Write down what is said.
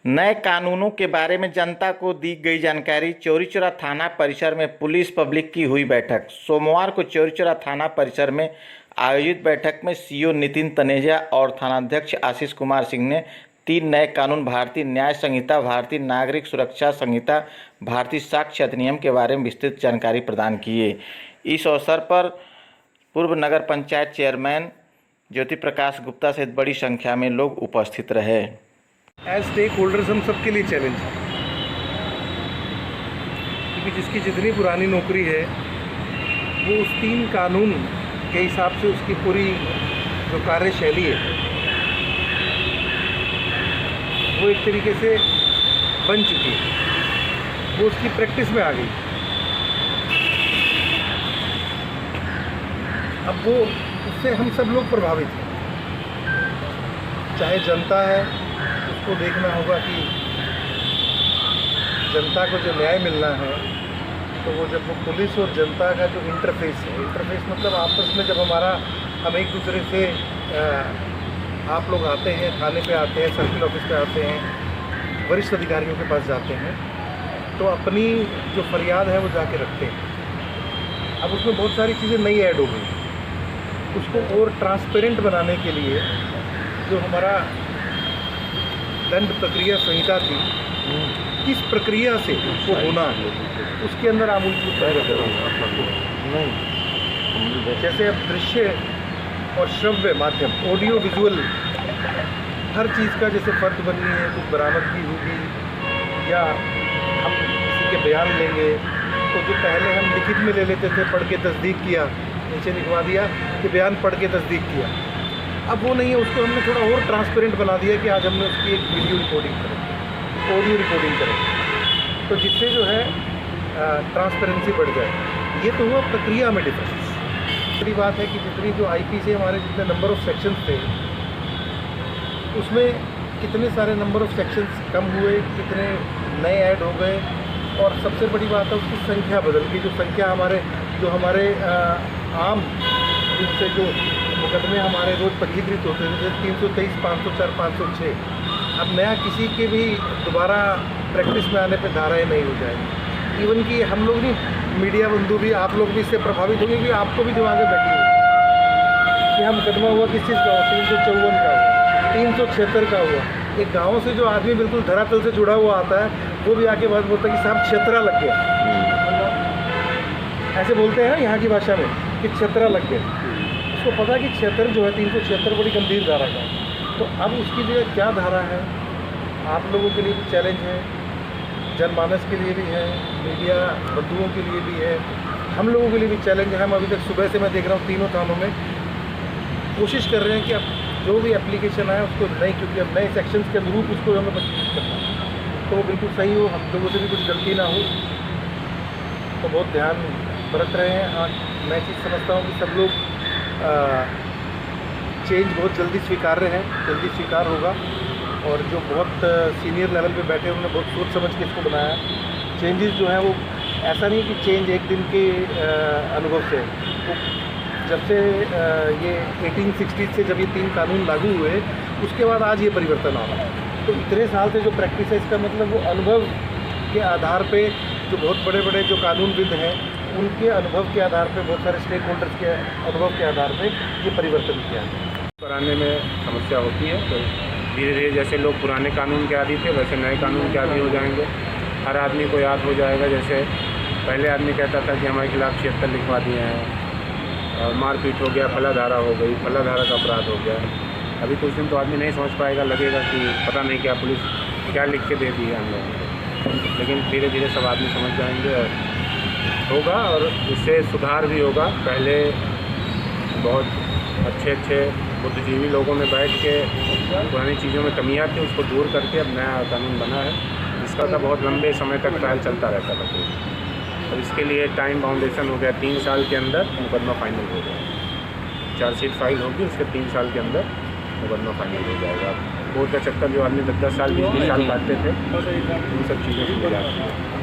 नए कानूनों के बारे में जनता को दी गई जानकारी। चौरी चौरा थाना परिसर में पुलिस पब्लिक की हुई बैठक। सोमवार को चौरी चौरा थाना परिसर में आयोजित बैठक में सीओ नितिन तनेजा और थानाध्यक्ष आशीष कुमार सिंह ने 3 नए कानून भारतीय न्याय संहिता, भारतीय नागरिक सुरक्षा संहिता, भारतीय साक्ष्य अधिनियम के बारे में विस्तृत जानकारी प्रदान की। इस अवसर पर पूर्व नगर पंचायत चेयरमैन ज्योति प्रकाश गुप्ता सहित बड़ी संख्या में लोग उपस्थित रहे। एज स्टेक होल्डर्स हम सबके लिए चैलेंज है, क्योंकि जिसकी जितनी पुरानी नौकरी है वो उस 3 कानून के हिसाब से उसकी पूरी जो कार्यशैली है वो एक तरीके से बन चुकी है, वो उसकी प्रैक्टिस में आ गई। अब वो उससे हम सब लोग प्रभावित हैं, चाहे जनता है, उसको देखना होगा कि जनता को जो न्याय मिलना है तो वो जब वो पुलिस और जनता का जो इंटरफेस है, इंटरफेस मतलब आपस में जब हम एक दूसरे से आप लोग आते हैं, थाने पे आते हैं, सर्किल ऑफिस पे आते हैं, वरिष्ठ अधिकारियों के पास जाते हैं, तो अपनी जो फरियाद है वो जाके रखते हैं। अब उसमें बहुत सारी चीज़ें नई ऐड हो गई, उसको और ट्रांसपेरेंट बनाने के लिए जो हमारा दंड प्रक्रिया संहिता थी, किस प्रक्रिया से वो होना है, उसके अंदर आमूलचूल नहीं। जैसे अब दृश्य और श्रव्य माध्यम, ऑडियो विजुअल, हर चीज़ का जैसे फर्द बननी है, कुछ बरामदगी होगी या हम किसी के बयान लेंगे तो जो पहले हम लिखित में ले लेते थे, पढ़ के तस्दीक किया, नीचे लिखवा दिया कि बयान पढ़ के तस्दीक किया, अब वो नहीं है। उसको हमने थोड़ा और ट्रांसपेरेंट बना दिया कि आज हमने उसकी एक वीडियो रिकॉर्डिंग करें, ऑडियो रिकॉर्डिंग करें, तो जिससे जो है ट्रांसपेरेंसी बढ़ जाए। ये तो हुआ प्रक्रिया में डिफरेंस। दूसरी बात है कि जितनी जो आईपी से हमारे जितने नंबर ऑफ़ सेक्शंस थे, उसमें कितने सारे नंबर ऑफ़ सेक्शंस कम हुए, कितने नए ऐड हो गए, और सबसे बड़ी बात है उसकी संख्या बदल गई। जो संख्या हमारे आम रूप से जो मुकदमे हमारे रोज़ पंजीकृत होते थे, 323, 504, 506, अब नया किसी के भी दोबारा प्रैक्टिस में आने पे धाराएँ नहीं हो जाएगी। इवन कि हम लोग नहीं, मीडिया बंधु भी, आप लोग भी इससे प्रभावित होंगे कि आपको भी दिमाग में बैठी होगी कि हाँ, मुकदमा हुआ किस चीज़ का हुआ, 354 का हुआ, 376 का हुआ। एक गाँव से जो आदमी बिल्कुल धरातल से जुड़ा हुआ आता है, वो भी आके बात बोलता है कि साहब छेतरा लग गया, ऐसे बोलते हैं यहाँ की भाषा में कि छेतरा लग गया। उसको पता है कि क्षेत्र जो है 376 बड़ी गंभीर धारा का, तो अब उसकी जो क्या धारा है, आप लोगों के लिए भी चैलेंज है, जनमानस के लिए भी है, मीडिया बंधुओं के लिए भी है, हम लोगों के लिए भी चैलेंज है। हम अभी तक सुबह से मैं देख रहा हूँ तीनों थानों में कोशिश कर रहे हैं कि अब जो भी एप्लीकेशन आए उसको नए, क्योंकि अब नए सेक्शंस के अनुरूप उसको हमें परिष्कृत करना है, तो वो बिल्कुल सही हो, हम लोगों से भी कुछ गलती ना हो, तो बहुत ध्यान बरत रहे हैं। मैं चीज़ समझता हूँ कि सब लोग चेंज बहुत जल्दी स्वीकार्य है, जल्दी स्वीकार होगा, और जो बहुत सीनियर लेवल पे बैठे हैं उन्होंने बहुत सोच समझ के इसको बनाया। चेंजेस जो हैं वो ऐसा नहीं कि चेंज एक दिन के अनुभव से, वो जब से ये 1860 से जब ये 3 कानून लागू हुए उसके बाद आज ये परिवर्तन आ रहा है। तो इतने साल से जो प्रैक्टिस है, इसका मतलब वो अनुभव के आधार पे जो बहुत बड़े बड़े जो कानूनविद हैं उनके अनुभव के आधार पे, बहुत सारे स्टेक होल्डर्स के अनुभव के आधार पे ये परिवर्तन किया है। कराने में समस्या होती है, तो धीरे धीरे जैसे लोग पुराने कानून के आदी थे वैसे नए कानून के आदी हो जाएंगे। हर आदमी को याद हो जाएगा, जैसे पहले आदमी कहता था कि हमारे खिलाफ 76 लिखवा दिए हैं और मारपीट हो गया, फला धारा हो गई, फला धारा का अपराध हो गया। अभी कुछ दिन तो आदमी नहीं समझ पाएगा, लगेगा कि पता नहीं क्या पुलिस क्या लिख के दे दी है हम लोगों को, लेकिन धीरे धीरे सब आदमी समझ जाएंगे और होगा, और इससे सुधार भी होगा। पहले बहुत अच्छे बुद्धिजीवी लोगों ने बैठ के पुरानी चीज़ों में कमियां थी उसको दूर करके अब नया कानून बना है, जिसका था बहुत लंबे समय तक ट्रायल चलता रहता था। और इसके लिए टाइम बाउंडेशन हो गया, 3 साल के अंदर मुकदमा फाइनल हो गया। चार्जशीट फाइल होगी, उसके 3 साल के अंदर मुकदमा फाइनल हो जाएगा। कोर्ट का चक्कर जो आदमी 10-10 साल 20-20 साल काटते थे, उन सब चीज़ों से निजात है।